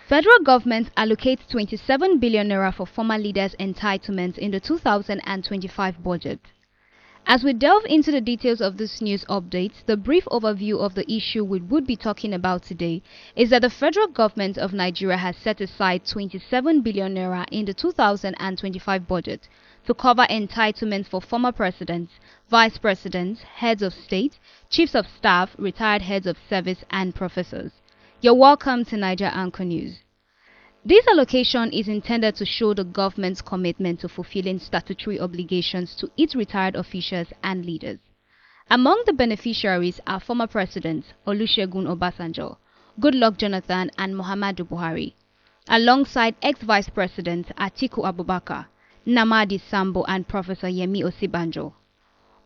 Federal government allocates 27 billion naira for former leaders' entitlements in the 2025 budget. As we delve into the details of this news update, the brief overview of the issue we would be talking about today is that the federal government of Nigeria has set aside 27 billion naira in the 2025 budget to cover entitlements for former presidents, vice presidents, heads of state, chiefs of staff, retired heads of service, and professors. You're welcome to Naija Anchor News. This allocation is intended to show the government's commitment to fulfilling statutory obligations to its retired officials and leaders. Among the beneficiaries are former Presidents Olusegun Obasanjo, Goodluck Jonathan, and Muhammadu Buhari, alongside ex-Vice Presidents Atiku Abubakar, Namadi Sambo, and Professor Yemi Osinbajo.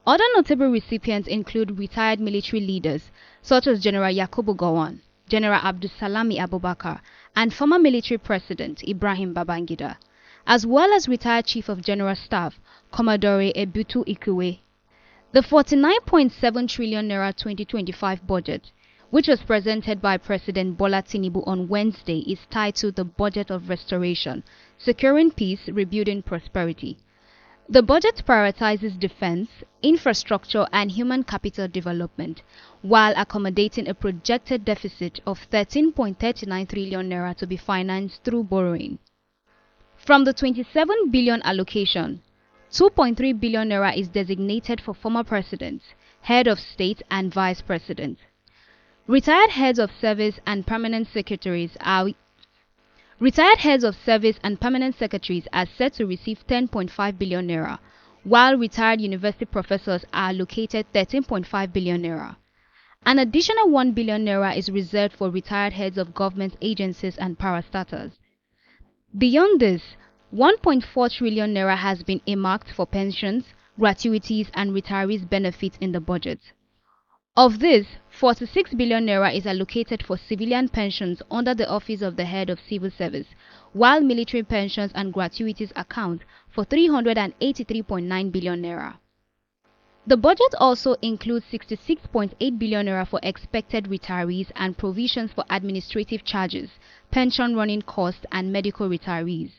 Other notable recipients include retired military leaders such as General Yakubu Gowon, General Abdulsalami Abubakar, and former military President Ibrahim Babangida, as well as retired Chief of General Staff Commodore Ebitu Ukiwe. The 49.7 trillion naira 2025 budget, which was presented by President Bola Tinubu on Wednesday, is titled the Budget of Restoration, Securing Peace, Rebuilding Prosperity. The budget prioritizes defense, infrastructure, and human capital development, while accommodating a projected deficit of 13.39 trillion naira to be financed through borrowing. From the 27 billion allocation, 2.3 billion naira is designated for former presidents, head of state, and vice presidents. Retired heads of service and permanent secretaries are set to receive 10.5 billion naira, while retired university professors are allocated 13.5 billion naira. An additional 1 billion naira is reserved for retired heads of government agencies and parastatals. Beyond this, 1.4 trillion naira has been earmarked for pensions, gratuities, and retirees' benefits in the budget. Of this, 46 billion naira is allocated for civilian pensions under the Office of the Head of Civil Service, while military pensions and gratuities account for 383.9 billion naira. The budget also includes 66.8 billion naira for expected retirees and provisions for administrative charges, pension running costs, and medical retirees.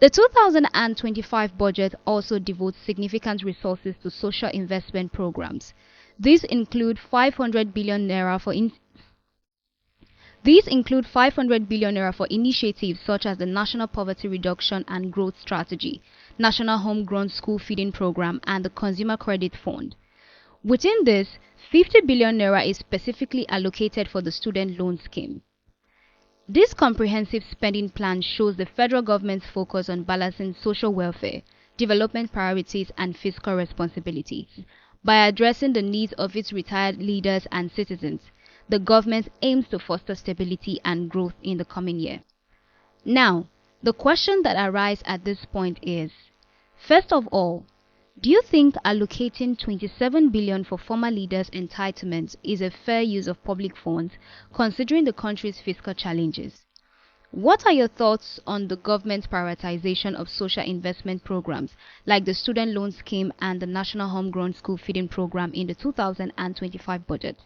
The 2025 budget also devotes significant resources to social investment programs. These include 500 billion naira for initiatives such as the National Poverty Reduction and Growth Strategy, National Homegrown School Feeding Program, and the Consumer Credit Fund. Within this, 50 billion naira is specifically allocated for the Student Loan Scheme. This comprehensive spending plan shows the federal government's focus on balancing social welfare, development priorities, and fiscal responsibilities. By addressing the needs of its retired leaders and citizens, the government aims to foster stability and growth in the coming year. Now, the question that arises at this point is, first of all, do you think allocating 27 billion for former leaders' entitlements is a fair use of public funds considering the country's fiscal challenges? What are your thoughts on the government's prioritization of social investment programs like the Student Loan Scheme and the National Homegrown School Feeding Program in the 2025 budget?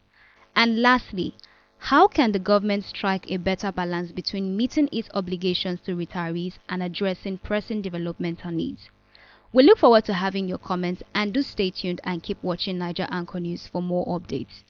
And lastly, how can the government strike a better balance between meeting its obligations to retirees and addressing pressing developmental needs? We look forward to having your comments, and do stay tuned and keep watching Naija Anchor News for more updates.